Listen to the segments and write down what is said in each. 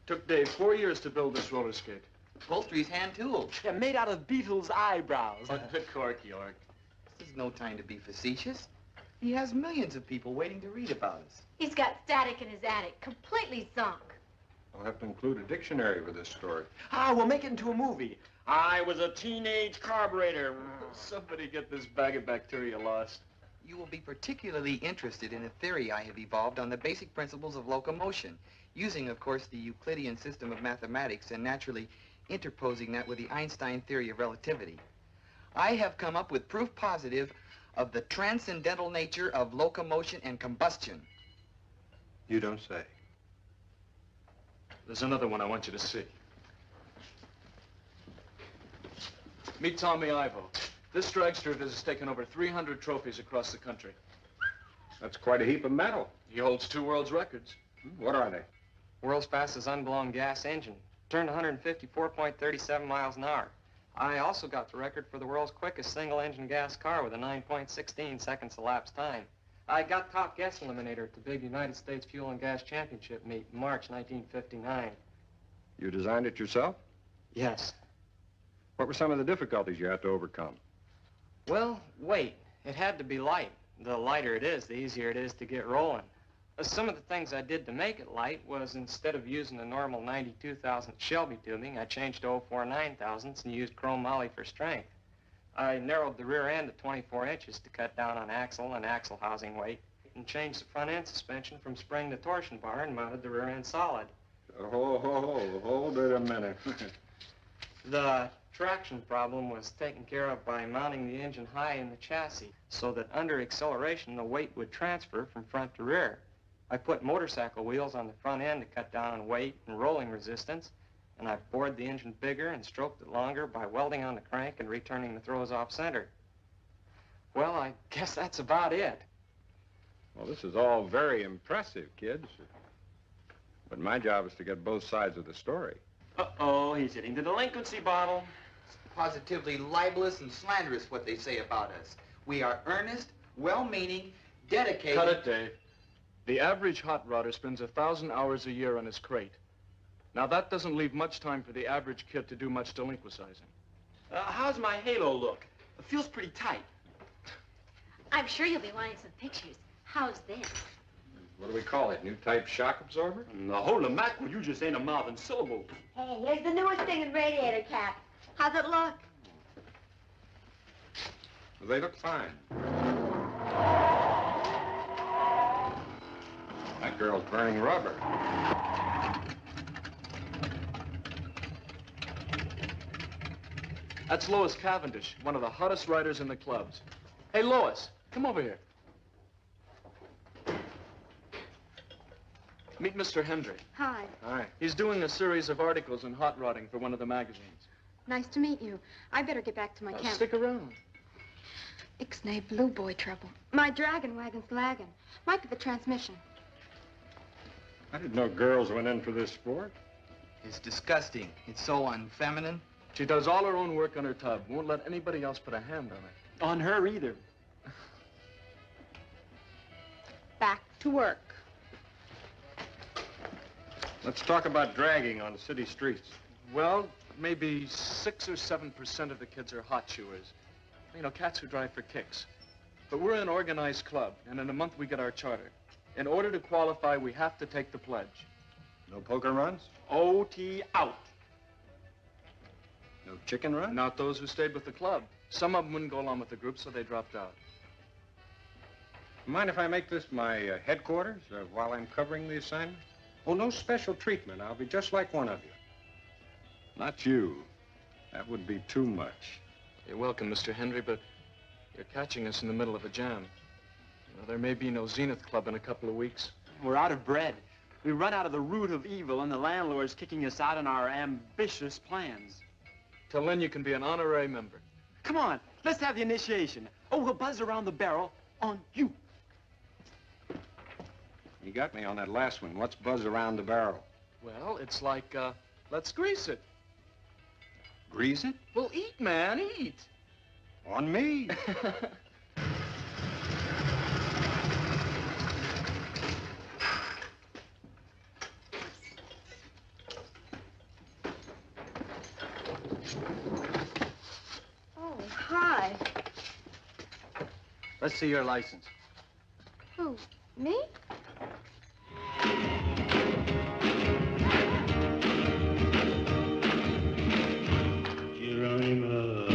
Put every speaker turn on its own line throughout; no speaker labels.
Took Dave 4 years to build this roller skate.
Upholstery's hand-tooled.
Yeah, made out of Beetle's eyebrows.
What the cork, York?
This is no time to be facetious. He has millions of people waiting to read about us.
He's got static in his attic, completely sunk.
I'll have to include a dictionary with this story.
Ah, we'll make it into a movie. I was a teenage carburetor.
Somebody get this bag of bacteria lost.
You will be particularly interested in a theory I have evolved on the basic principles of locomotion, using, of course, the Euclidean system of mathematics and naturally interposing that with the Einstein theory of relativity. I have come up with proof positive of the transcendental nature of locomotion and combustion.
You don't say.
There's another one I want you to see. Meet Tommy Ivo. This dragstrip has taken over 300 trophies across the country.
That's quite a heap of metal.
He holds 2 world's records.
What are they?
World's fastest unblown gas engine. Turned 154.37 miles an hour. I also got the record for the world's quickest single-engine gas car with a 9.16 seconds elapsed time. I got top gas eliminator at the big United States Fuel and Gas Championship meet in March 1959.
You designed it yourself?
Yes.
What were some of the difficulties you had to overcome?
Well, weight. It had to be light. The lighter it is, the easier it is to get rolling. Some of the things I did to make it light was instead of using the normal 92,000 Shelby tubing, I changed to 049 thousandths and used chrome moly for strength. I narrowed the rear end to 24 inches to cut down on axle and axle housing weight and changed the front end suspension from spring to torsion bar and mounted the rear end solid.
Hold it a minute.
The traction problem was taken care of by mounting the engine high in the chassis so that under acceleration the weight would transfer from front to rear. I put motorcycle wheels on the front end to cut down on weight and rolling resistance, and I bored the engine bigger and stroked it longer by welding on the crank and returning the throws off center. Well, I guess that's about it.
Well, this is all very impressive, kids. But my job is to get both sides of the story.
Uh-oh, he's hitting the delinquency bottle.
It's positively libelous and slanderous what they say about us. We are earnest, well-meaning, dedicated...
Cut it, Dave. The average hot rodder spends 1,000 hours a year on his crate. Now, that doesn't leave much time for the average kid to do much delinquisizing.
How's my halo look? It feels pretty tight.
I'm sure you'll be wanting some pictures. How's this?
What do we call it? New type shock absorber?
Now, holy mackerel, you just ain't a mouthing syllables.
Hey, here's the newest thing in radiator cap. How's it look?
Well, they look fine. That girl's burning rubber.
That's Lois Cavendish, one of the hottest riders in the clubs. Hey, Lois, come over here. Meet Mr. Hendry.
Hi.
Hi.
He's doing a series of articles in hot rodding for one of the magazines.
Nice to meet you. I better get back to my camp.
Stick around.
Ixnay blue boy trouble. My dragon wagon's lagging. Might be the transmission.
I didn't know girls went in for this sport.
It's disgusting. It's so unfeminine.
She does all her own work on her tub. Won't let anybody else put a hand on it.
On her either.
Back to work.
Let's talk about dragging on city streets.
Well, maybe 6 or 7% of the kids are hot chewers. You know, cats who drive for kicks. But we're an organized club, and in a month we get our charter. In order to qualify, we have to take the pledge.
No poker runs?
OT out.
No chicken runs?
Not those who stayed with the club. Some of them wouldn't go along with the group, so they dropped out.
Mind if I make this my headquarters while I'm covering the assignment? Oh, no special treatment. I'll be just like one of you. Not you. That would be too much.
You're welcome, Mr. Hendry, but you're catching us in the middle of a jam. You know, there may be no Zenith Club in a couple of weeks.
We're out of bread. We run out of the root of evil, and the landlord's kicking us out on our ambitious plans.
Till then, you can be an honorary member.
Come on, let's have the initiation. Oh, we'll buzz around the barrel on you.
You got me on that last one. What's buzz around the barrel?
Well, it's like, let's grease it.
Grease it?
Well, eat, man, eat.
On me.
Oh, hi.
Let's see your license.
Who? Me?
Geronimo.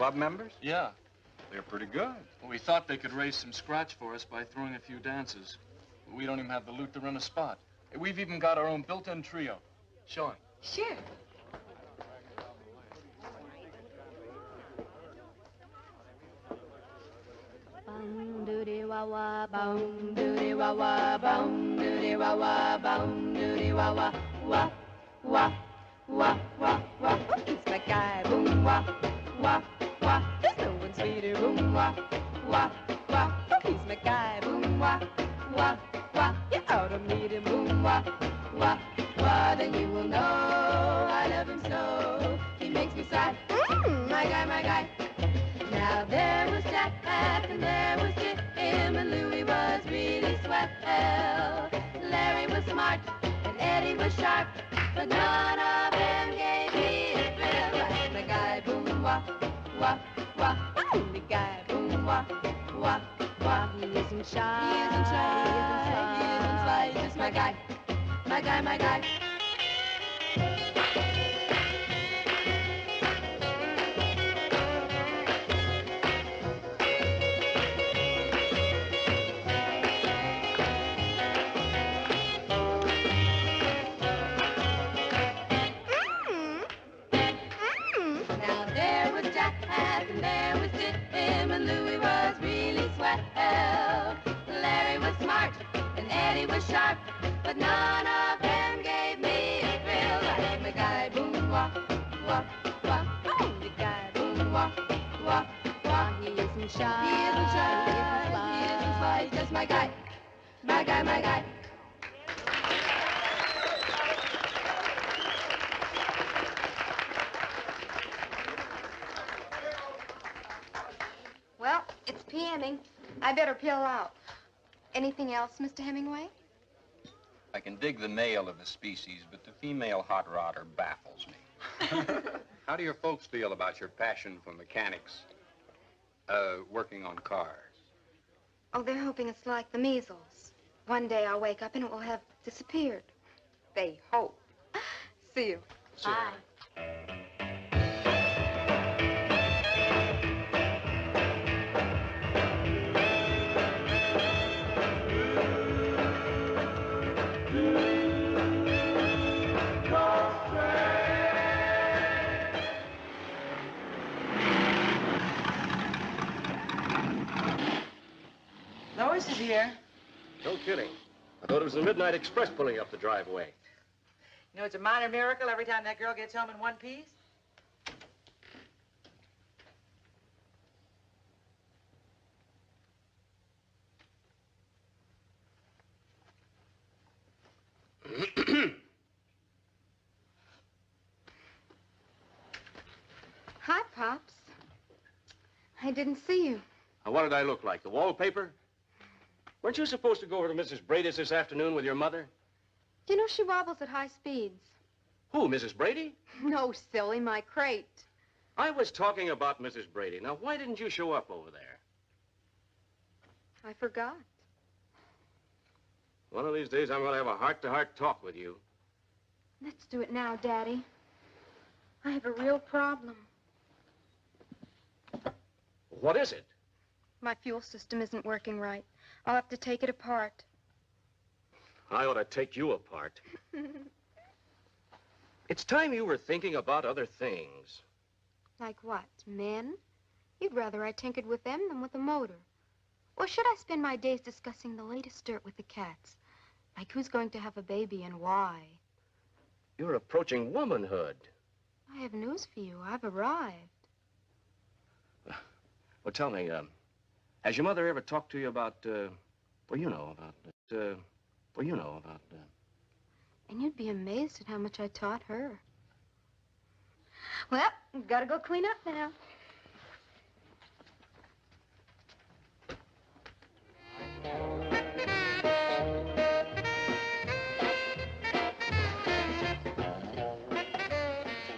club members?
Yeah.
They're pretty good.
Well, we thought they could raise some scratch for us by throwing a few dances. But we don't even have the loot to run a spot. We've even got our own built-in trio. Show him.
Sure.
Bum doody wah wah, bum doody wah wah, bum doody wah wah, bum doody wah wah, wah wah wah wah wah. He's my guy, boom wah wah wah. There's no one sweeter, boom wah wah wah. He's my guy, boom wah wah wah. You ought to meet him, boom wah wah wah. Then you will know I love him so. He makes me sigh, my guy, my guy. Now there was Jack and there was Jim, and Louie was really swell. Larry was smart and Eddie was sharp, but none of them gave me a thrill. Like my guy, boom wah wah wah. The guy, boom wah wah wah. He isn't shy. He isn't shy. He isn't sly. He's just my guy, my guy, my guy. Larry was smart and Eddie was sharp, but none of them gave me a thrill. Like my guy, boom wah wah wah. Oh, the guy, boom wah wah wah. He isn't shy. He isn't shy. He isn't sly. He's just my guy, my guy, my guy.
Well, it's PMing. I better peel out. Anything else, Mr. Hemingway?
I can dig the male of the species, but the female hot rodder baffles me. How do your folks feel about your passion for mechanics, working on cars?
Oh, they're hoping it's like the measles. One day I'll wake up and it will have disappeared. They hope. See you.
Bye.
Lois is here.
No kidding. I thought it was the Midnight Express pulling up the driveway.
You know, it's a minor miracle every time that girl gets home in one piece.
Hi, Pops. I didn't see you.
What did I look like, the wallpaper? Weren't you supposed to go over to Mrs. Brady's this afternoon with your mother?
You know she wobbles at high speeds.
Who, Mrs. Brady?
No, silly, my crate.
I was talking about Mrs. Brady. Now, why didn't you show up over there?
I forgot.
One of these days, I'm going to have a heart-to-heart talk with you.
Let's do it now, Daddy. I have a real problem.
What is it?
My fuel system isn't working right. I'll have to take it apart.
I ought to take you apart. It's time you were thinking about other things.
Like what? Men? You'd rather I tinkered with them than with the motor. Or should I spend my days discussing the latest dirt with the cats? Like who's going to have a baby and why?
You're approaching womanhood.
I have news for you. I've arrived.
Well, tell me, has your mother ever talked to you about, well, you know, about,
And you'd be amazed at how much I taught her. Well, gotta go clean up now.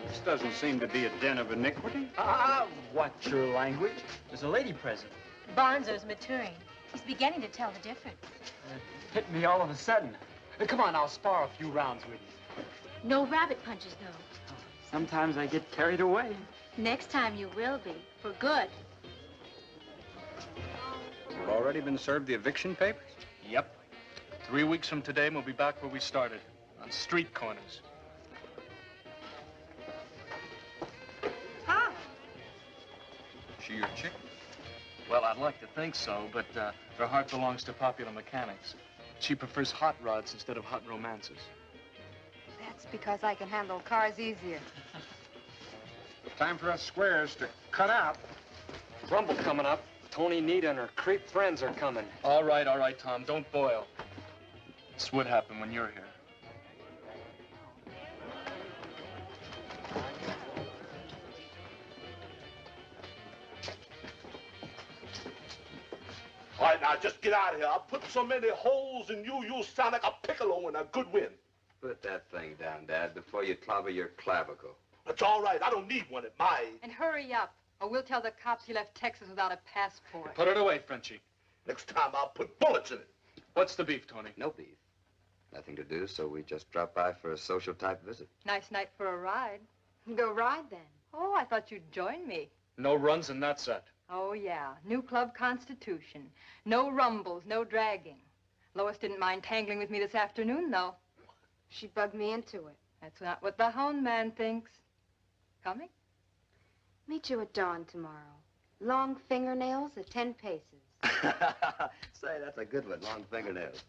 This doesn't seem to be a den of iniquity.
Watch your language. There's a lady present.
Bonzo's maturing. He's beginning to tell the difference.
Hit me all of a sudden. Come on, I'll spar a few rounds with you.
No rabbit punches, though.
Sometimes I get carried away.
Next time you will be, for good.
You've already been served the eviction papers?
Yep. 3 weeks from today, we'll be back where we started, on street corners.
Hi.
She your chick?
Well, I'd like to think so, but her heart belongs to popular mechanics. She prefers hot rods instead of hot romances.
That's because I can handle cars easier.
Time for us squares to cut out.
Rumble coming up. Tony, Nita, and her creep friends are coming.
All right, Tom. Don't boil. This would happen when you're here.
All right, now, just get out of here. I'll put so many holes in you, you'll sound like a piccolo in a good wind.
Put that thing down, Dad, before you clobber your clavicle.
That's all right. I don't need one at my age.
And hurry up, or we'll tell the cops you left Texas without a passport.
Put it away, Frenchie.
Next time, I'll put bullets in it.
What's the beef, Tony?
No beef. Nothing to do, so we just dropped by for a social-type visit.
Nice night for a ride.
Go ride, then.
Oh, I thought you'd join me.
No runs in that set.
Oh, yeah. New club constitution. No rumbles, no dragging. Lois didn't mind tangling with me this afternoon, though.
She bugged me into it.
That's not what the hound man thinks. Coming?
Meet you at dawn tomorrow. Long fingernails at 10 paces.
Say, that's a good one, long fingernails.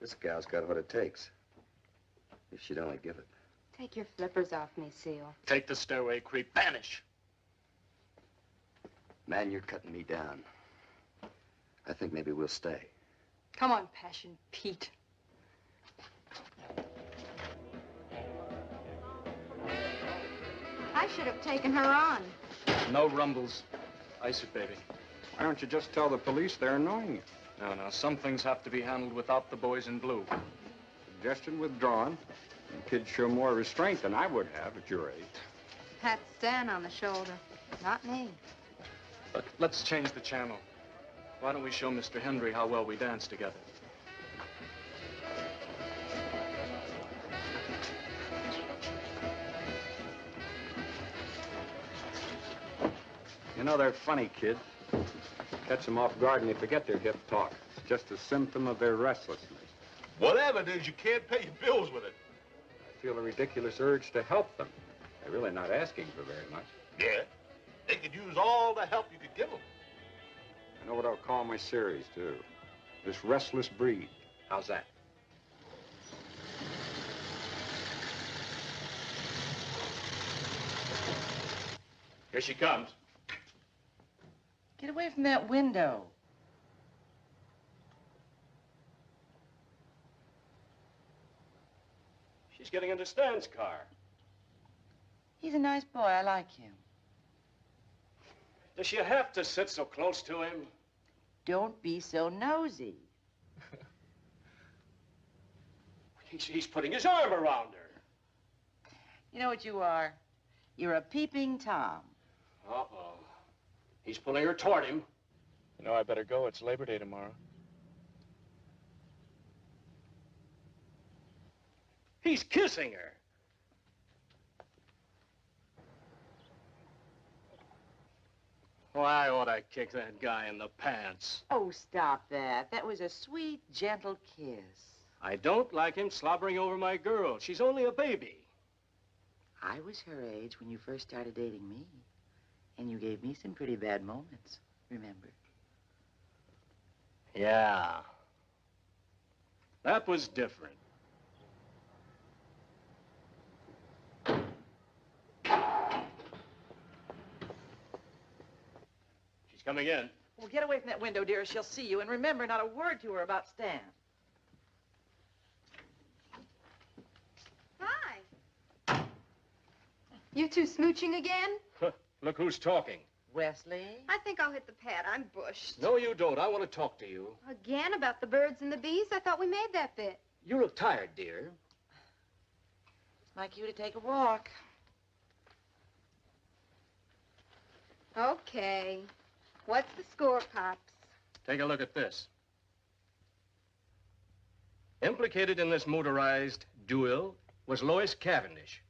This gal's got what it takes. If she'd only give it.
Take your flippers off me, Seal.
Take the stairway, creep. Vanish.
Man, you're cutting me down. I think maybe we'll stay.
Come on, Passion Pete.
I should have taken her on.
No rumbles. Ice it, baby.
Why don't you just tell the police they're annoying you?
No. Some things have to be handled without the boys in blue.
Suggestion withdrawn. The kids show more restraint than I would have at your age.
Pat Stan on the shoulder. Not me.
But let's change the channel. Why don't we show Mr. Hendry how well we dance together?
You know, they're funny kids. Catch them off guard and they forget their hip talk. It's just a symptom of their restlessness.
Whatever it is, you can't pay your bills with it.
I feel a ridiculous urge to help them. They're really not asking for very much.
Yeah. They could use all the help you could give them.
I know what I'll call my series, too. This Restless Breed. How's that?
Here she comes.
Get away from that window.
She's getting into Stan's car.
He's a nice boy. I like him.
Does she have to sit so close to him?
Don't be so nosy.
He's putting his arm around her.
You know what you are? You're a peeping Tom.
Uh-oh. He's pulling her toward him.
You know, I better go. It's Labor Day tomorrow.
He's kissing her. Well, I ought to kick that guy in the pants.
Oh, stop that. That was a sweet, gentle kiss.
I don't like him slobbering over my girl. She's only a baby.
I was her age when you first started dating me. And you gave me some pretty bad moments, remember?
Yeah. That was different. She's coming in.
Well, get away from that window, dear. She'll see you. And remember, not a word to her about Stan.
Hi. You two smooching again?
Look who's talking.
Wesley?
I think I'll hit the pad. I'm bushed.
No, you don't. I want to talk to you.
Again, about the birds and the bees? I thought we made that bit.
You look tired, dear.
It's my cue to take a walk.
Okay. What's the score, Pops?
Take a look at this. Implicated in this motorized duel was Lois Cavendish.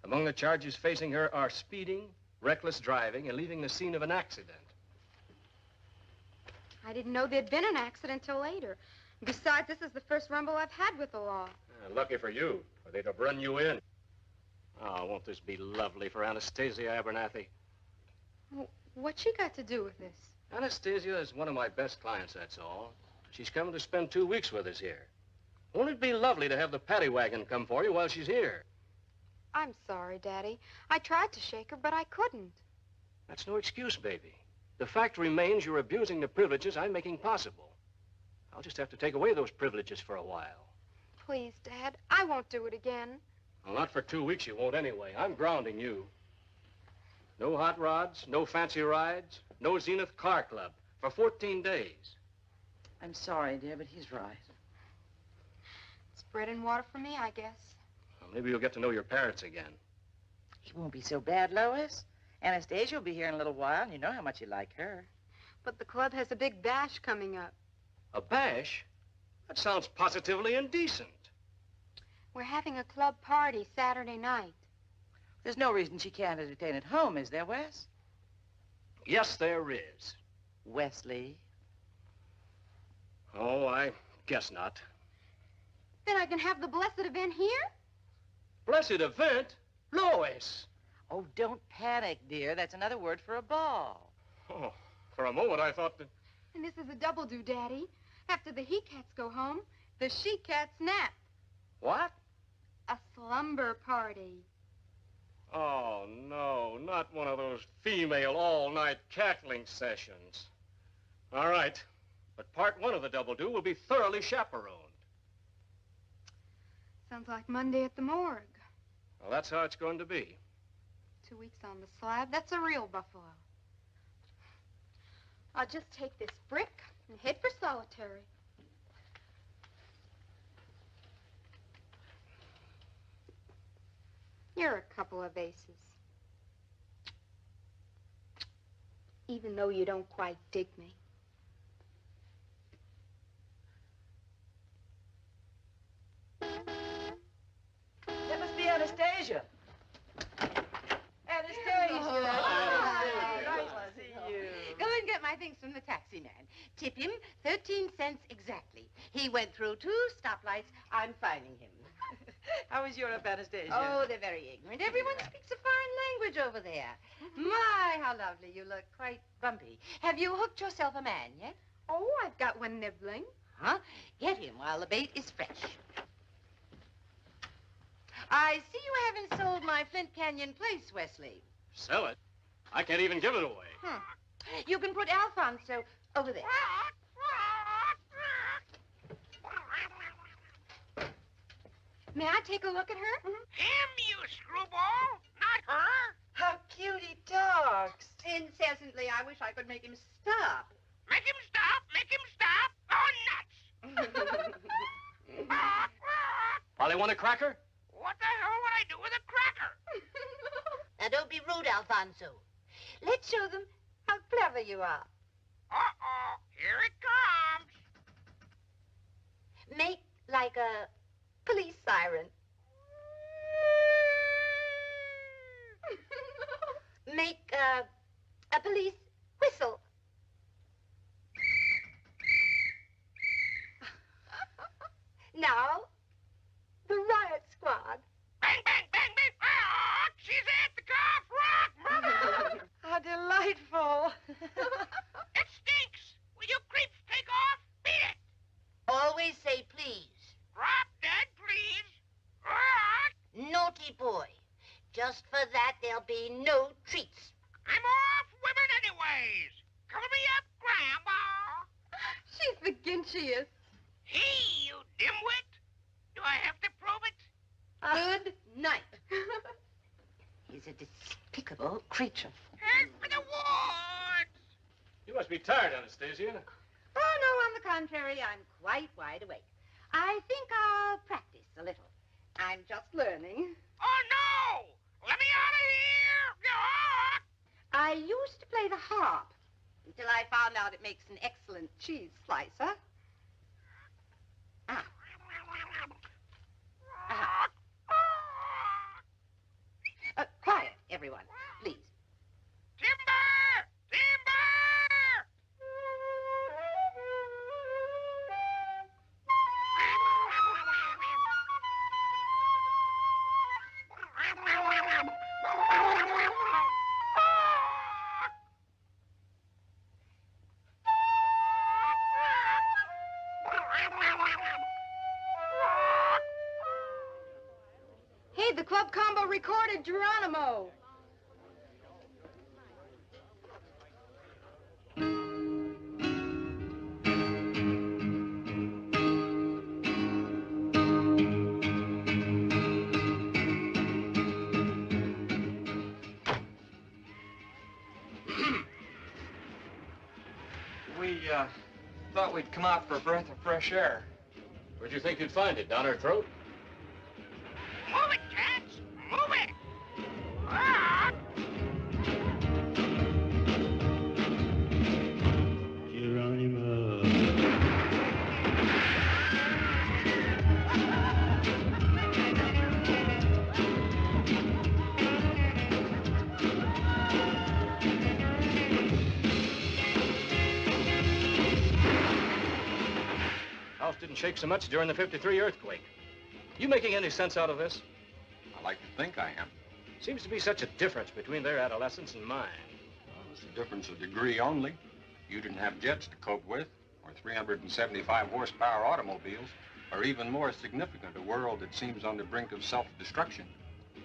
Among the charges facing her are speeding, Reckless driving and leaving the scene of an accident.
I didn't know there'd been an accident till later. Besides, this is the first rumble I've had with the law.
Lucky for you, or they'd have run you in. Oh, won't this be lovely for Anastasia Abernathy?
What's she got to do with this?
Anastasia is one of my best clients, that's all. She's coming to spend 2 weeks with us here. Won't it be lovely to have the paddy wagon come for you while she's here?
I'm sorry, Daddy. I tried to shake her, but I couldn't.
That's no excuse, baby. The fact remains you're abusing the privileges I'm making possible. I'll just have to take away those privileges for a while.
Please, Dad, I won't do it again.
Well, not for 2 weeks, you won't anyway. I'm grounding you. No hot rods, no fancy rides, no Zenith Car Club for 14 days.
I'm sorry, dear, but he's right.
It's bread and water for me, I guess.
Well, maybe you'll get to know your parents again.
He won't be so bad, Lois. Anastasia will be here in a little while, and you know how much you like her.
But the club has a big bash coming up.
A bash? That sounds positively indecent.
We're having a club party Saturday night.
There's no reason she can't entertain at home, is there, Wes?
Yes, there is.
Wesley?
Oh, I guess not.
Then I can have the blessed event here?
Blessed event? Lois!
Oh, don't panic, dear. That's another word for a ball.
Oh, for a moment I thought that...
And this is a double do, Daddy. After the he-cats go home, the she-cats nap.
What?
A slumber party.
Oh, no, not one of those female all-night cackling sessions. All right, but part one of the double do will be thoroughly chaperoned.
Sounds like Monday at the morgue.
Well, that's how it's going to be.
2 weeks on the slab, that's a real buffalo. I'll just take this brick and head for solitary. You're a couple of aces. Even though you don't quite dig me.
That must be Anastasia. Anastasia! Nice to see you.
Go and get my things from the taxi man. Tip him 13 cents exactly. He went through 2 stoplights. I'm fining him.
How is Europe, Anastasia?
Oh, they're very ignorant. Everyone speaks a foreign language over there. My, how lovely. You look quite grumpy. Have you hooked yourself a man yet?
Oh, I've got one nibbling.
Huh? Get him while the bait is fresh. I see you haven't sold my Flint Canyon place, Wesley.
Sell it? I can't even give it away.
You can put Alfonso over there.
May I take a look at her?
Him, you screwball, not her.
How cute he talks.
Incessantly, I wish I could make him stop.
Make him stop, make him stop. Oh, nuts.
Polly, want a cracker?
What the hell would I do with a cracker?
Now, don't be rude, Alfonso. Let's show them how clever you are.
Uh-oh, here it comes.
Make like a police siren. Make a police whistle. Now, the riot squad.
Bang, bang, bang, bang. Oh, she's at the golf rock.
How delightful.
It stinks. Will you creeps take off? Beat it.
Always say please.
Drop dead, please.
Naughty boy. Just for that, there'll be no treats.
I'm off women anyways. Cover me up, Grandma.
She's the ginchiest.
Hey, you dimwit. Do I have to prove it?
Good night. He's a despicable creature.
Head for the woods.
You must be tired, Anastasia.
Oh, no, on the contrary, I'm quite wide awake. I think I'll practice a little. I'm just learning.
Oh, no! Let me out of here!
I used to play the harp until I found out it makes an excellent cheese slicer. Quiet, everyone, please.
Dave, the club combo recorded Geronimo.
We, thought we'd come out for a breath of fresh air.
Where'd you think you'd find it? Down her throat?
Move it, cats! Move it! Ah!
Geronimo.
House didn't shake so much during the '53 earthquake. You making any sense out of this?
I like to think I am.
Seems to be such a difference between their adolescence and mine.
Well, it's a difference of degree only. You didn't have jets to cope with, or 375 horsepower automobiles, or even more significant, a world that seems on the brink of self-destruction.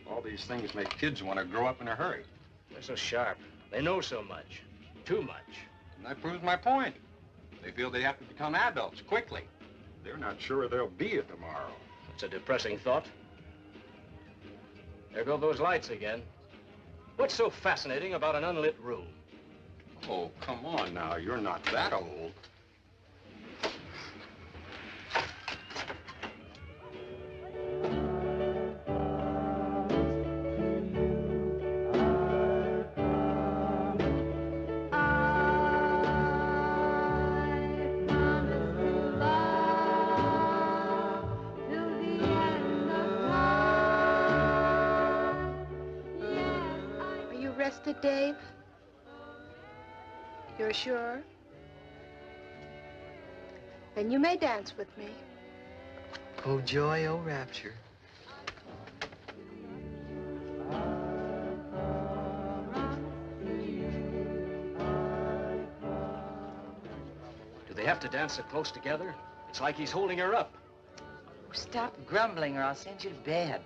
All these things make kids want to grow up in a hurry.
They're so sharp. They know so much. Too much.
And that proves my point. They feel they have to become adults quickly. They're not sure there'll be a tomorrow.
That's a depressing thought. There go those lights again. What's so fascinating about an unlit room?
Oh, come on now. You're not that old.
Rested, Dave? You're sure? Then you may dance with me.
Oh, joy, oh, rapture.
Do they have to dance so close together? It's like he's holding her up.
Oh, stop grumbling or I'll send you to bed.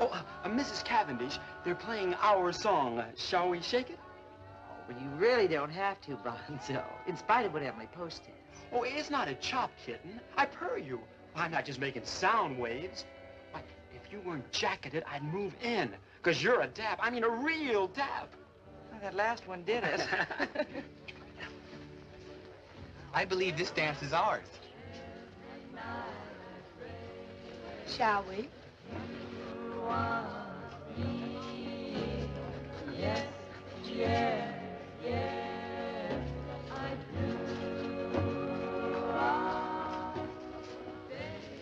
Oh, Mrs. Cavendish, they're playing our song. Shall we shake it?
Oh, well, you really don't have to, Bonzo, in spite of what Emily Post is.
Oh, it's not a chop, kitten. I purr you. I'm not just making sound waves. Why, if you weren't jacketed, I'd move in. Because you're a dab. I mean, a real dab.
Well, that last one did it.
I believe this dance is ours.
Shall we?
Yes, yes, yes, I do.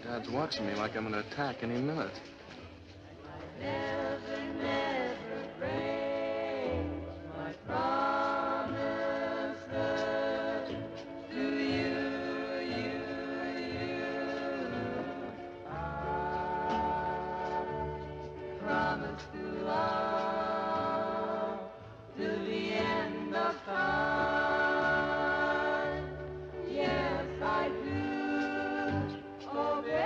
Dad's watching me like I'm gonna attack any minute.
Never, never break my promises to you. Promise to love till the end of time. Yes, I do. Oh, baby,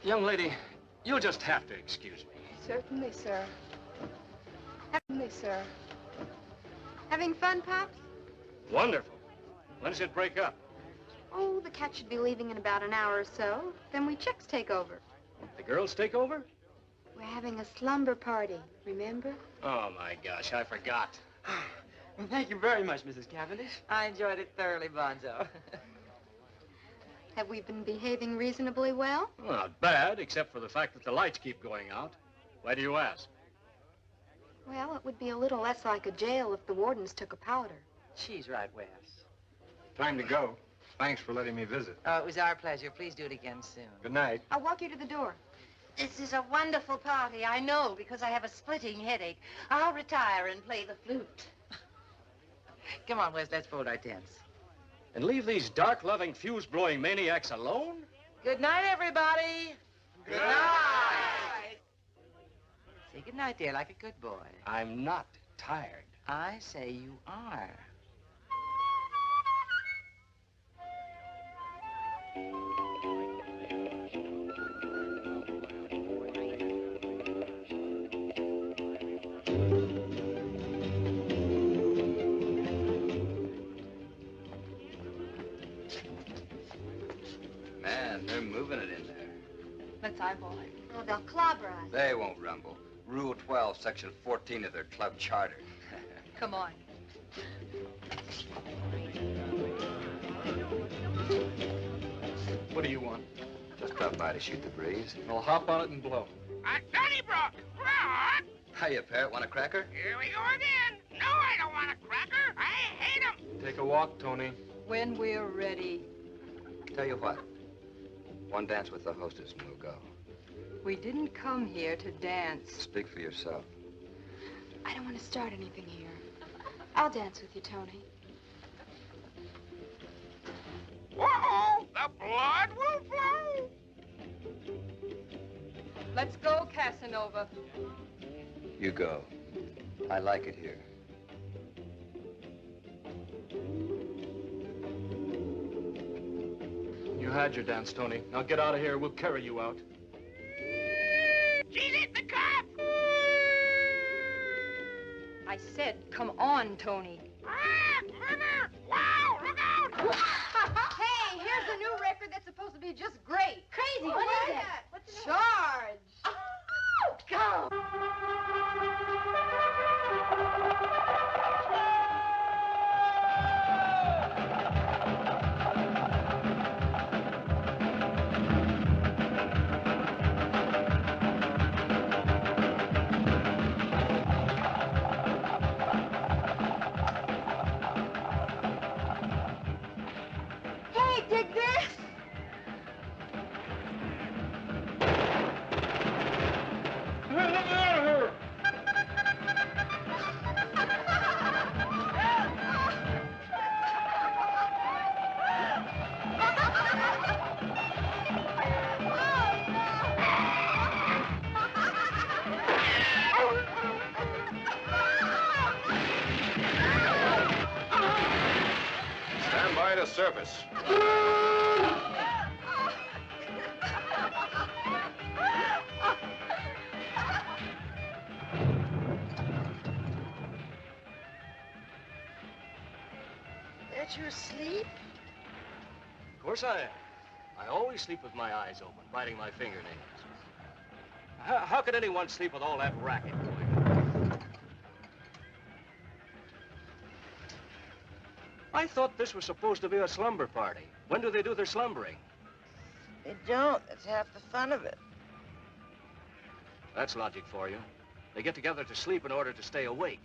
Young lady, you'll just have to excuse me.
Certainly, sir. Certainly, sir. Having fun, Pops?
Wonderful. When does it break up?
Oh, the cat should be leaving in about an hour or so. Then we chicks take over.
The girls take over?
We're having a slumber party, remember?
Oh, my gosh, I forgot.
Well, thank you very much, Mrs. Cavendish.
I enjoyed it thoroughly, Bonzo.
Have we been behaving reasonably well?
Well, not bad, except for the fact that the lights keep going out. Why do you ask?
Well, it would be a little less like a jail if the wardens took a powder.
She's right, Wes.
Time to go. Thanks for letting me visit.
Oh, it was our pleasure. Please do it again soon.
Good night.
I'll walk you to the door.
This is a wonderful party, I know, because I have a splitting headache. I'll retire and play the flute.
Come on, Wes, let's fold our tents.
And leave these dark-loving, fuse-blowing maniacs alone?
Good night, everybody.
Good night.
Say good night, dear, like a good boy.
I'm not tired.
I say you are.
Man, they're moving it in there.
Let's eyeball it.
Oh, they'll clobber us.
They won't rumble. Rule 12, Section 14 of their club charter.
Come on.
What do you want?
Just drop by to shoot the breeze.
I'll hop on it and blow.
Donnybrook! What?
Hiya, Parrot. Want a cracker?
Here we go again. No, I don't want a cracker. I hate 'em.
Take a walk, Tony.
When we're ready.
Tell you what. One dance with the hostess and we'll go.
We didn't come here to dance.
Speak for yourself.
I don't want to start anything here. I'll dance with you, Tony.
Uh-oh, the blood will flow.
Let's go, Casanova.
You go. I like it here.
You had your dance, Tony. Now get out of here. We'll carry you out.
She's at the cop.
I said, come on, Tony.
Ah, mother! Wow, look out!
Hey, here's a new record that's supposed to be just great.
Crazy.
What is it?
What's the
Charge.
Go.
Hey, dig this.
Hey, let me out of here!
Stand by to surface.
That you asleep?
Of course I am. I always sleep with my eyes open, biting my fingernails. How could anyone sleep with all that racket going on? I thought this was supposed to be a slumber party. When do they do their slumbering?
They don't. That's half the fun of it.
That's logic for you. They get together to sleep in order to stay awake.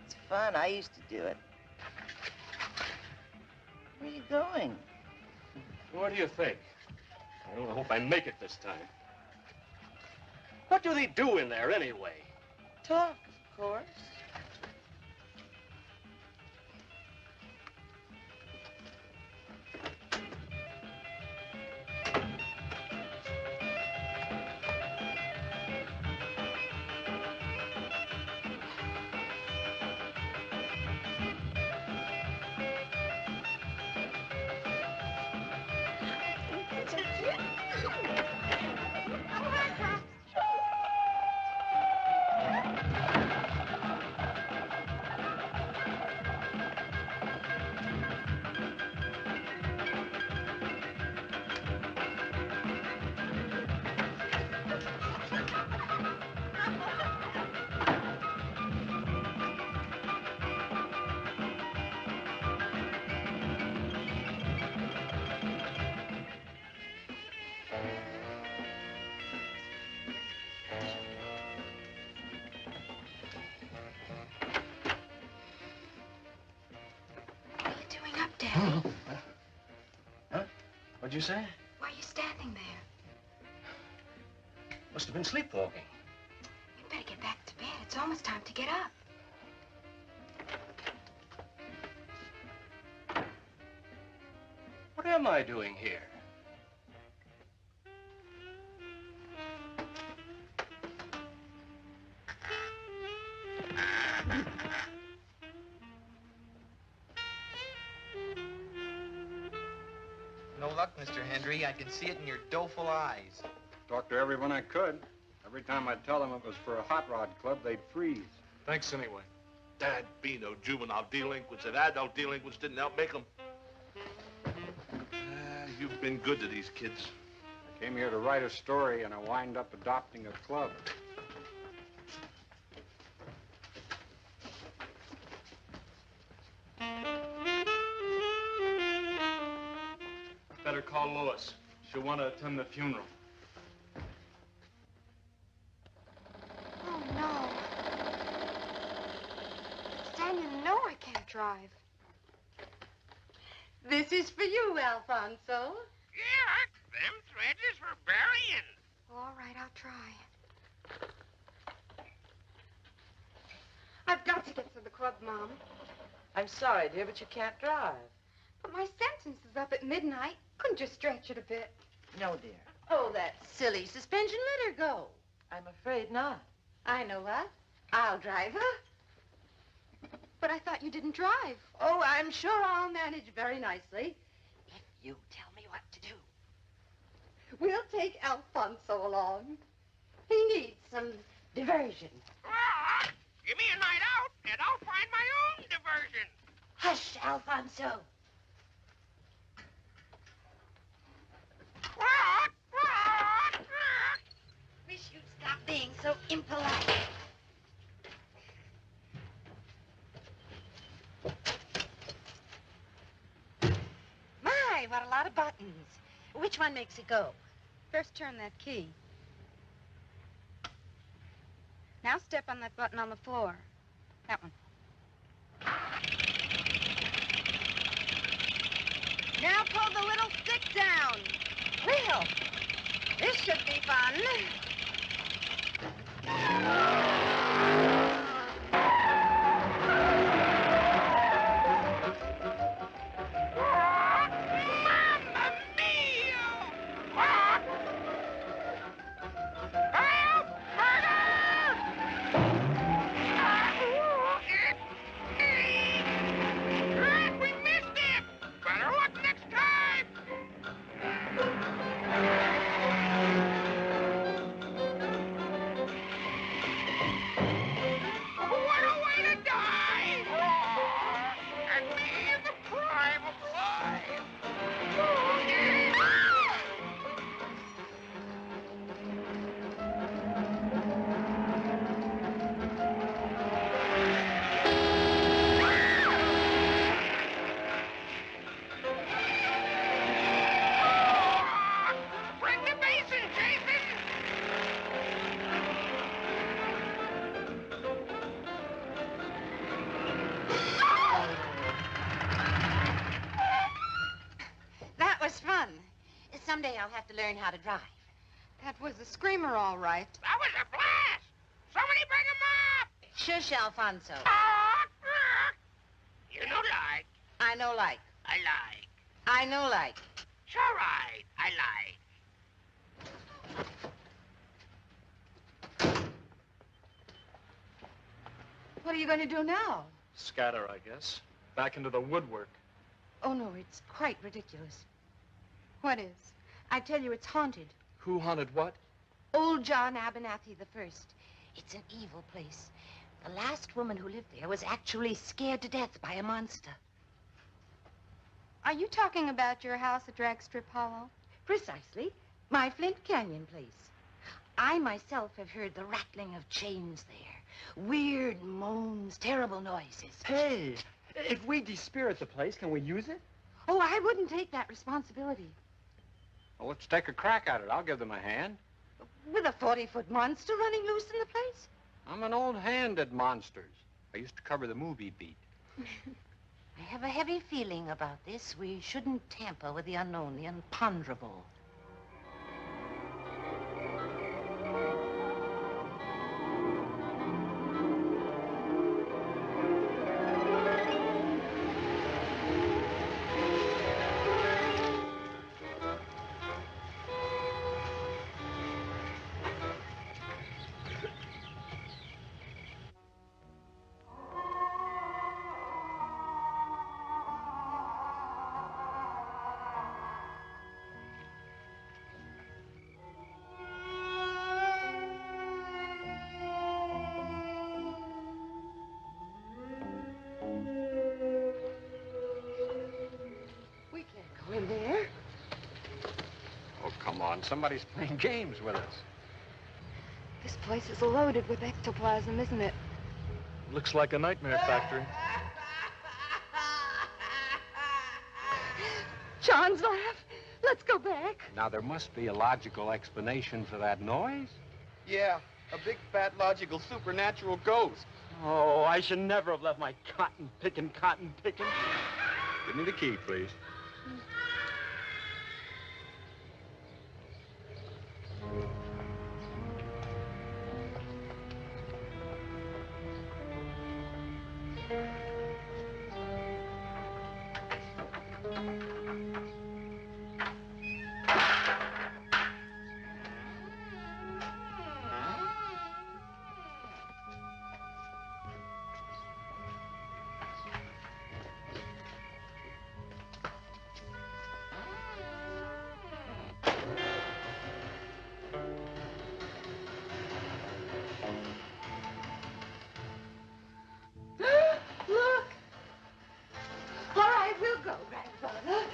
It's fun. I used to do it. Where are you going?
Where do you think? I don't hope I make it this time. What do they do in there anyway?
Talk, of course.
What'd you say?
Why are you standing there?
Must have been sleepwalking.
You'd better get back to bed. It's almost time to get up.
What am I doing here?
luck, Mr. Hendry. I can see it in your doleful eyes.
Talked to everyone I could. Every time I'd tell them it was for a hot rod club, they'd freeze.
Thanks anyway.
Dad, Bino, juvenile delinquents and adult delinquents didn't help make them. You've been good to these kids.
I came here to write a story, and I wind up adopting a club.
Better call Lois. She'll want to attend the funeral.
Oh, no. Stan, you know I can't drive.
This is for you, Alfonso.
Yeah, them threads is for burying.
All right, I'll try. I've got to get to the club, Mom.
I'm sorry, dear, but you can't drive.
But my sentence is up at midnight. Couldn't you stretch it a bit?
No, dear.
Oh, that silly suspension. Let her go.
I'm afraid not.
I know what. I'll drive her.
But I thought you didn't drive.
Oh, I'm sure I'll manage very nicely if you tell me what to do. We'll take Alfonso along. He needs some diversion.
Well, give me a night out, and I'll find my own diversion.
Hush, Alfonso. Wish you'd stop being so impolite. My, what a lot of buttons. Which one makes it go?
First turn that key. Now step on that button on the floor. That one.
Now pull the little stick down. Well, this should be fun.
We missed him. Better luck next time. What a way to die! And me in the prime of life. Bring the basin, Jason!
That was fun. Someday I'll have to learn how to drive.
That was a screamer, all right.
That was a blast! Somebody bring him up!
Shush, Alfonso.
You know like.
I know like.
I like.
I know like.
It's all right. I like.
What are you going to do now?
Scatter, I guess. Back into the woodwork.
Oh, no, it's quite ridiculous.
What is?
I tell you, it's haunted.
Who haunted what?
Old John Abernathy the First. It's an evil place. The last woman who lived there was actually scared to death by a monster.
Are you talking about your house at Dragstrip Hollow?
Precisely. My Flint Canyon place. I myself have heard the rattling of chains there. Weird moans, terrible noises.
Hey, if we despirit the place, can we use it?
Oh, I wouldn't take that responsibility.
Well, let's take a crack at it. I'll give them a hand.
With a 40-foot monster running loose in the place?
I'm an old hand at monsters. I used to cover the movie beat.
I have a heavy feeling about this. We shouldn't tamper with the unknown, the imponderable.
on. Somebody's playing games with us.
This place is loaded with ectoplasm, isn't it?
Looks like a nightmare factory.
John's laugh. Let's go back.
Now, there must be a logical explanation for that noise.
Yeah, a big, fat, logical, supernatural ghost.
Oh, I should never have left my cotton picking.
Give me the key, please.
Look. All right, we'll go, Grandfather.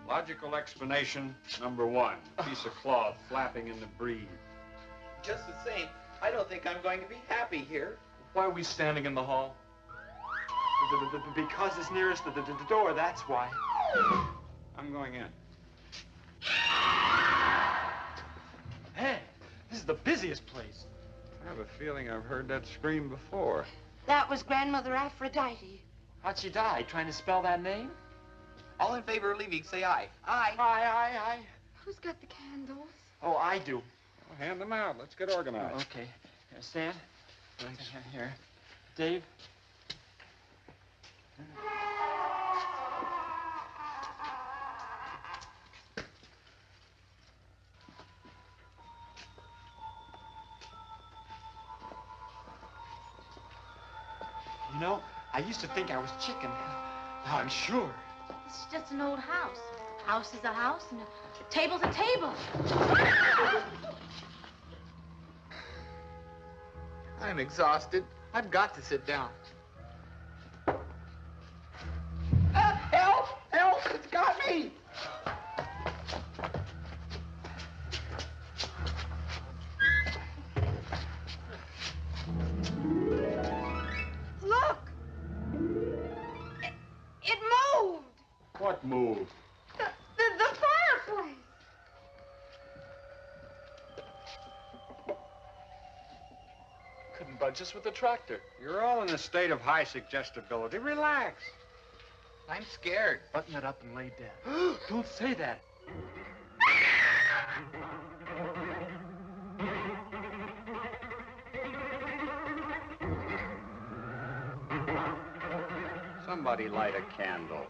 Logical explanation number one. Piece of cloth flapping in the breeze.
Just the same, I don't think I'm going to be happy here.
Why are we standing in the hall?
Because it's nearest the door, that's why.
I'm going in.
Hey, this is the busiest place.
I have a feeling I've heard that scream before.
That was Grandmother Aphrodite.
How'd she die? Trying to spell that name?
All in favor of leaving, say aye.
Aye.
Aye.
Who's got the candles?
Oh, I do.
Well, hand them out. Let's get organized.
Okay. Here, Stan. Thanks. Here. Dave. You know, I used to think I was chicken. Now I'm sure.
It's just an old house. A house is a house, and a table's a table.
I'm exhausted. I've got to sit down. Help! Help! It's got me!
Look! It moved!
What moved?
The fireplace!
Couldn't budge us with the tractor.
You're all in a state of high suggestibility. Relax.
I'm scared.
Button it up and lay dead.
Don't say that.
Somebody light a candle.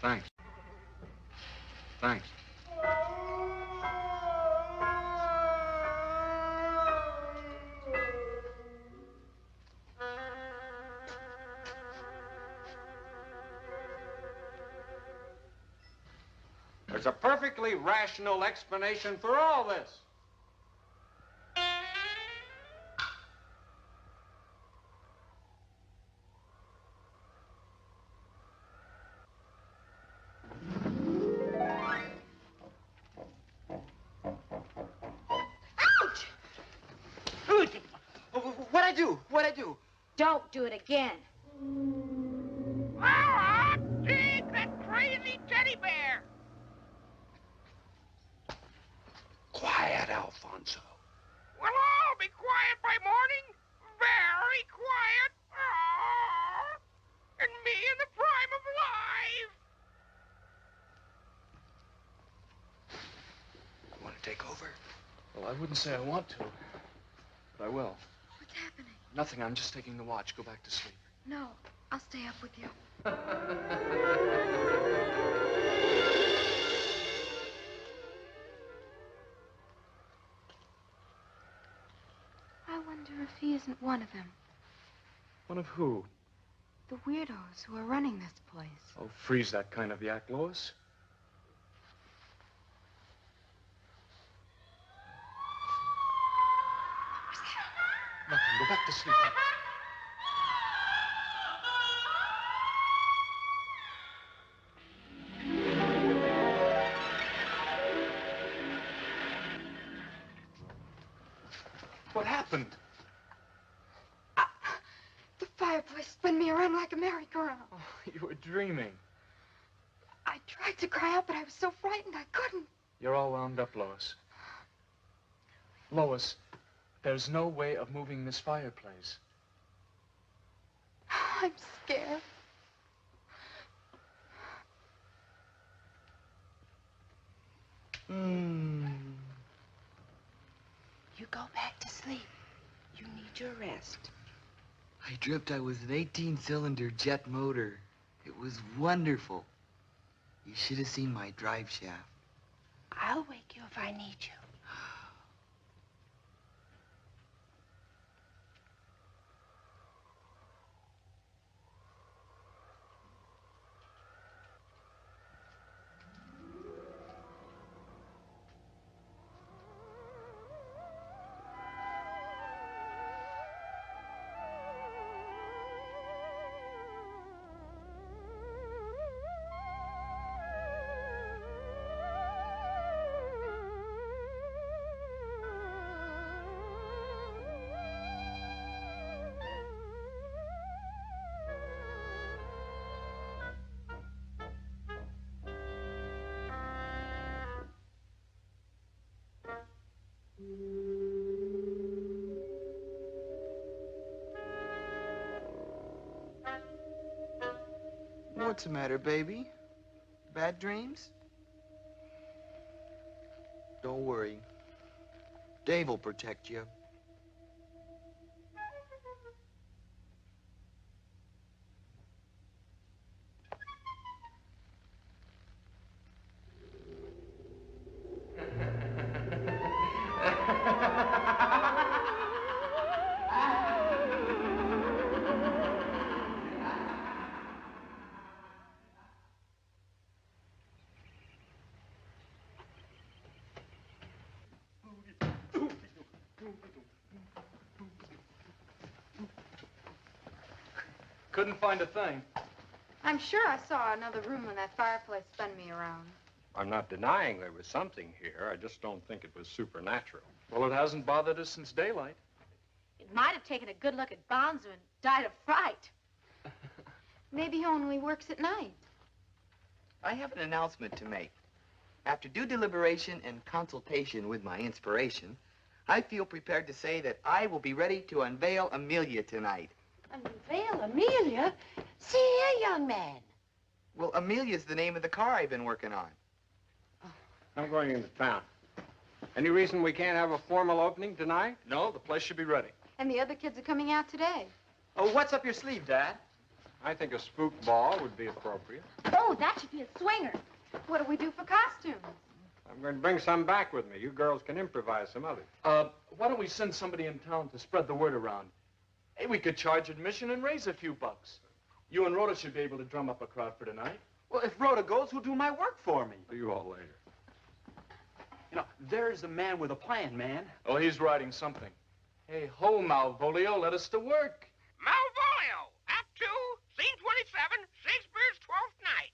Thanks. Thanks. There's a perfectly rational explanation for all this.
What'd I do?
Don't do it again.
Take that crazy teddy bear!
Quiet, Alfonso.
We'll all be quiet by morning. Very quiet. And me in the prime of life.
You want to take over? Well, I wouldn't say I want to, but I will.
What's happening?
Nothing, I'm just taking the watch. Go back to sleep.
No, I'll stay up with you. I wonder if he isn't one of them.
One of who?
The weirdos who are running this place.
Oh, freeze that kind of yak, Lois. Nothing. Go back to sleep. What happened?
The fireplace spun me around like a merry-go-round.
Oh, you were dreaming.
I tried to cry out, but I was so frightened I couldn't.
You're all wound up, Lois. Lois, there's no way of moving this fireplace.
I'm scared.
You go back to sleep. You need your rest.
I dreamt I was an 18-cylinder jet motor. It was wonderful. You should have seen my drive shaft.
I'll wake you if I need you.
What's the matter, baby? Bad dreams? Don't worry. Dave will protect you.
Couldn't find a thing.
I'm sure I saw another room when that fireplace spun me around.
I'm not denying there was something here. I just don't think it was supernatural.
Well, it hasn't bothered us since daylight.
It might have taken a good look at Bonzo and died of fright.
Maybe he only works at night.
I have an announcement to make. After due deliberation and consultation with my inspiration, I feel prepared to say that I will be ready to unveil Amelia tonight.
Unveil Amelia? See here, young man.
Well, Amelia's the name of the car I've been working on.
I'm going into town. Any reason we can't have a formal opening tonight?
No, the place should be ready.
And the other kids are coming out today.
Oh, what's up your sleeve, Dad?
I think a spook ball would be appropriate.
Oh, that should be a swinger.
What do we do for costumes?
I'm going to bring some back with me. You girls can improvise some others.
Why don't we send somebody in town to spread the word around? Hey, we could charge admission and raise a few bucks. You and Rhoda should be able to drum up a crowd for tonight.
Well, if Rhoda goes, who'll do my work for me?
See you all later.
You know, there's a man with a plan, man.
Oh, he's writing something. Hey, ho, Malvolio, let us to work.
Malvolio, Act 2, Scene 27, Shakespeare's 12th Night.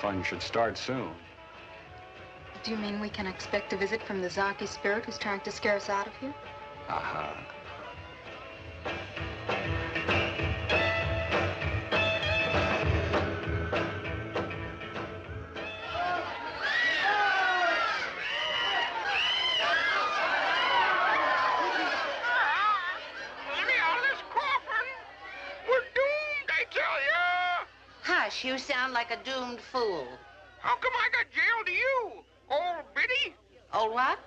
fun should start soon.
Do you mean we can expect a visit from the Zaki spirit who's trying to scare us out of here?
Aha.
Hush, you sound like a doomed fool.
How come I got jailed to you, old Biddy?
Old what?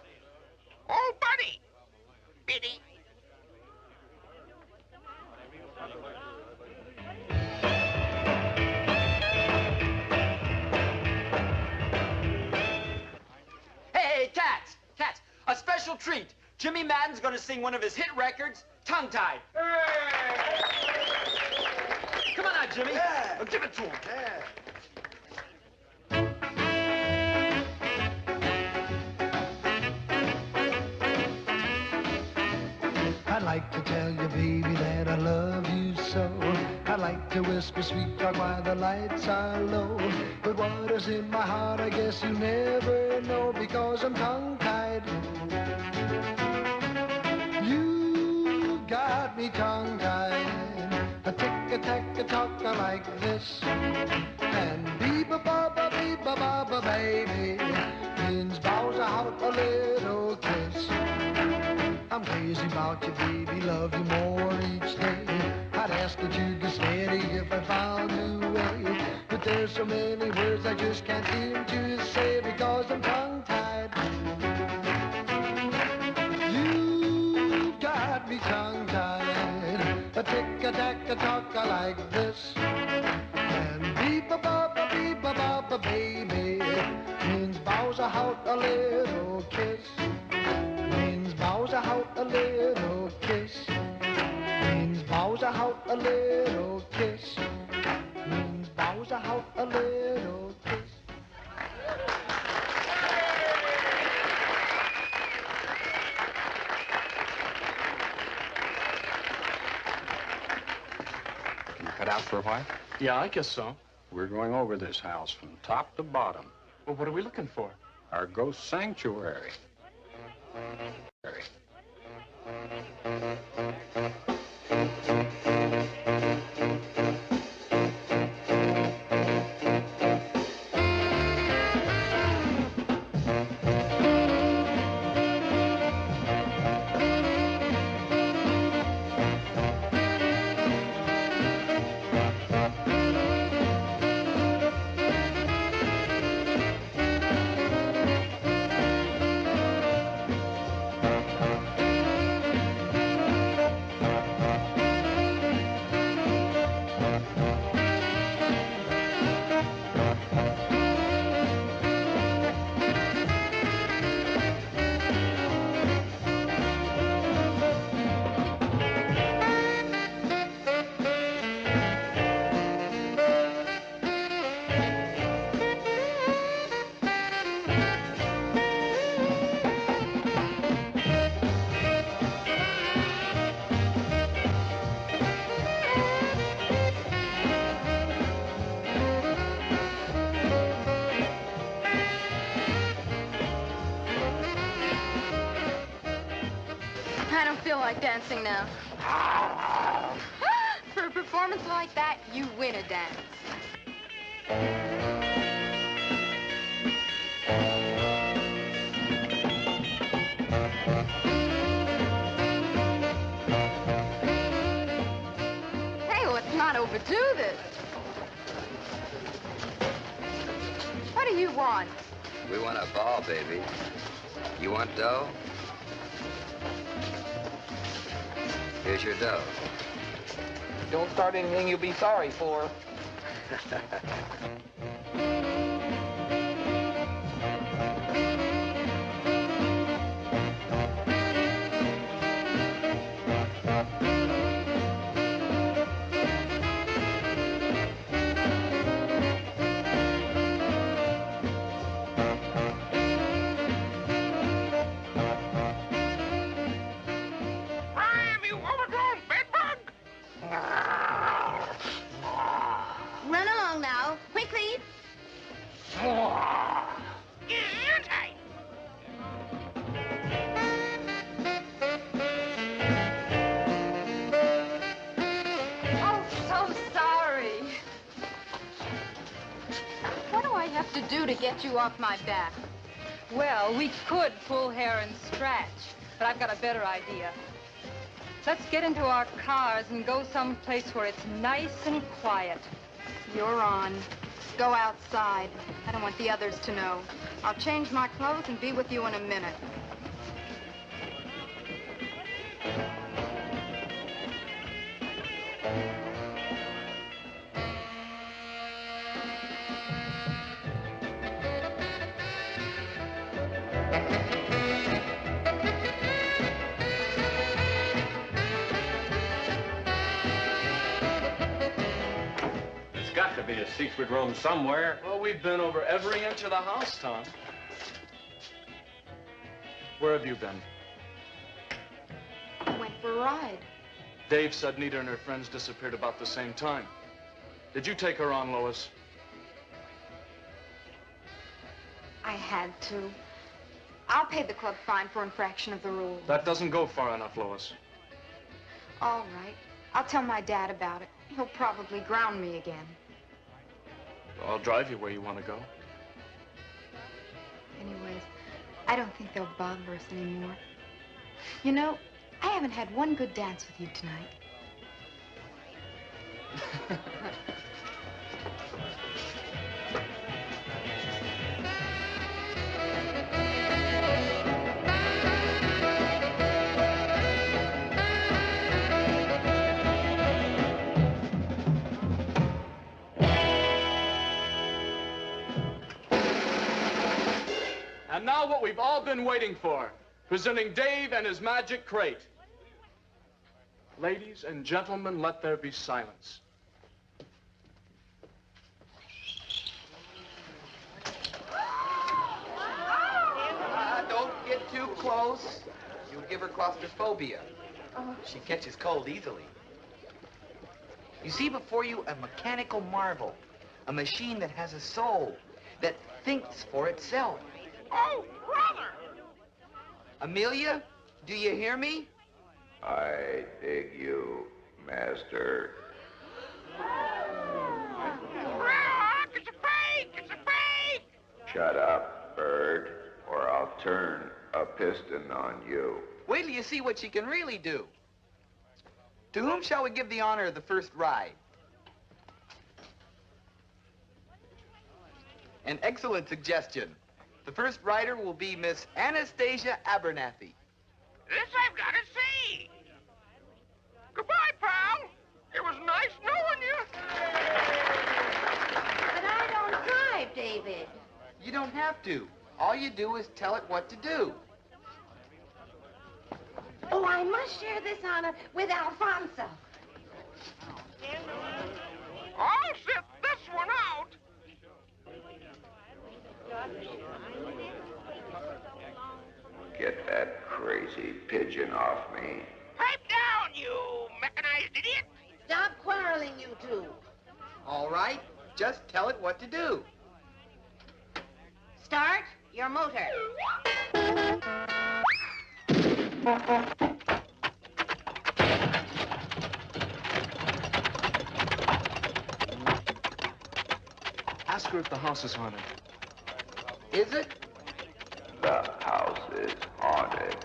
Old Buddy. Biddy.
Hey, Cats! Cats, a special treat. Jimmy Madden's gonna sing one of his hit records, Tongue-Tied. Hey! Come on now, Jimmy.
Yeah.
Oh, give it to him.
Yeah.
I'd like to tell you, baby, that I love you so. I'd like to whisper sweet talk while the lights are low. But what is in my heart, I guess you never know, because I'm tongue-tied. You got me tongue-tied. A tick-a-tack-a-talk like this. And beep-a-ba-ba, baby, means bows out a little kiss. I'm crazy about you, baby, love you more each day. I'd ask that you get steady if I found a way. But there's so many words I just can't seem to say because I'm tongue-tied. You got me tongue-tied. A tick-a-tack-a-talk like this. And beep-a-ba-ba, baby, means bows out a little kiss. Bows out a little kiss. Means bows out a little kiss. Means bows out a little kiss.
Can you cut out for a while?
Yeah, I guess so.
We're going over this house from top to bottom.
Well, what are we looking for?
Our ghost sanctuary.
I don't feel like dancing now. For a performance like that, you win a dance. Hey, let's not overdo this. What do you want?
We want a ball, baby. You want dough? Here's your dough.
Don't start anything you'll be sorry for.
Run along now, quickly.
do to get you off my back?
Well, we could pull hair and scratch, but I've got a better idea. Let's get into our cars and go someplace where it's nice and quiet.
You're on. Go outside. I don't want the others to know. I'll change my clothes and be with you in a minute.
Be a secret room somewhere.
Well, we've been over every inch of the house, Tom. Where have you been?
I went for a ride.
Dave said Nita and her friends disappeared about the same time. Did you take her on, Lois?
I had to. I'll pay the club fine for infraction of the rules.
That doesn't go far enough, Lois.
All right. I'll tell my dad about it. He'll probably ground me again.
I'll drive you where you want to go.
Anyways, I don't think they'll bother us anymore. You know, I haven't had one good dance with you tonight.
And now what we've all been waiting for, presenting Dave and his magic crate. Ladies and gentlemen, let there be silence.
Don't get too close. You'll give her claustrophobia. She catches cold easily. You see before you a mechanical marvel, a machine that has a soul, that thinks for itself.
Oh, brother!
Amelia, do you hear me?
I dig you, master.
Rock, it's a fake! It's a fake!
Shut up, bird, or I'll turn a piston on you.
Wait till you see what she can really do. To whom shall we give the honor of the first ride? An excellent suggestion. The first rider will be Miss Anastasia Abernathy.
This I've got to see. Goodbye, pal. It was nice knowing you.
But I don't drive, David.
You don't have to. All you do is tell it what to do.
Oh, I must share this honor with Alfonso.
I'll sit this one out.
Get that crazy pigeon off me.
Pipe down, you mechanized idiot.
Stop quarreling, you two.
All right, just tell it what to do.
Start your motor.
Ask her if the house is haunted.
Is it?
The house is haunted.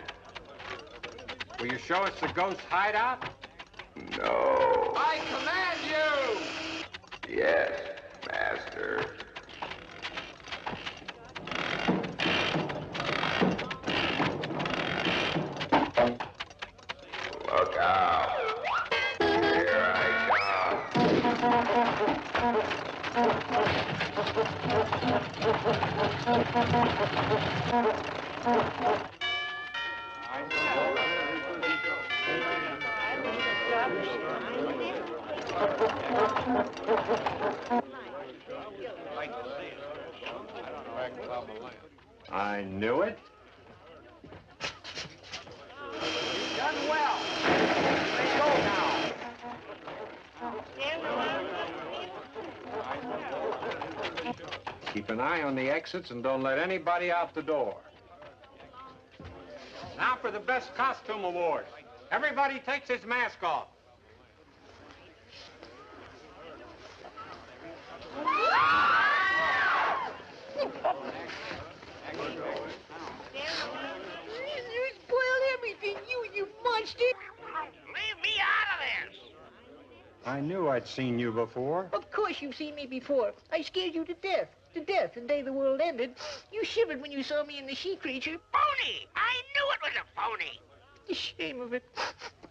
Will you show us the ghost hideout?
No.
I command you!
Yes, master. Look out. Here I
I knew it.
Done well. Let's go now.
Keep an eye on the exits and don't let anybody out the door. Now for the best costume award. Everybody takes his mask off.
Steve? Leave me out of this.
I knew I'd seen you before.
Of course you've seen me before. I scared you to death. To death the day the world ended. You shivered when you saw me in the she-creature.
Phony! I knew it was a phony.
The shame of it.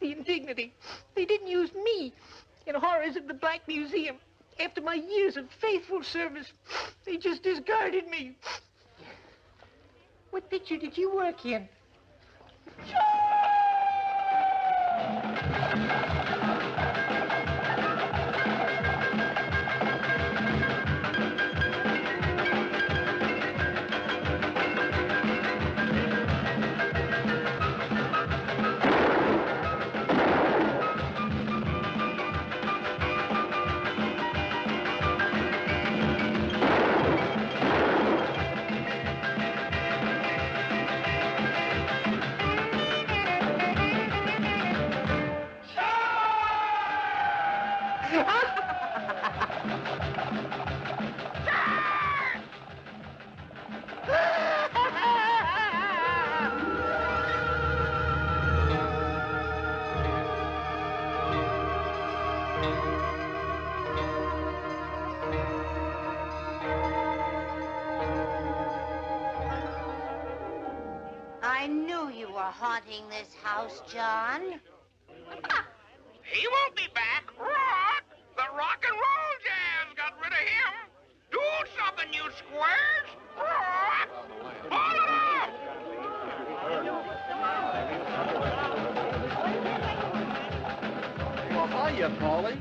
The indignity. They didn't use me in horrors of the Black Museum. After my years of faithful service, they just discarded me. What picture did you work in?
I knew you were haunting this house, John.
He won't be back. Rock! The rock and roll jazz got rid of him. Do something, you squares. Rock! Pull him up!
Well, hiya, Paulie.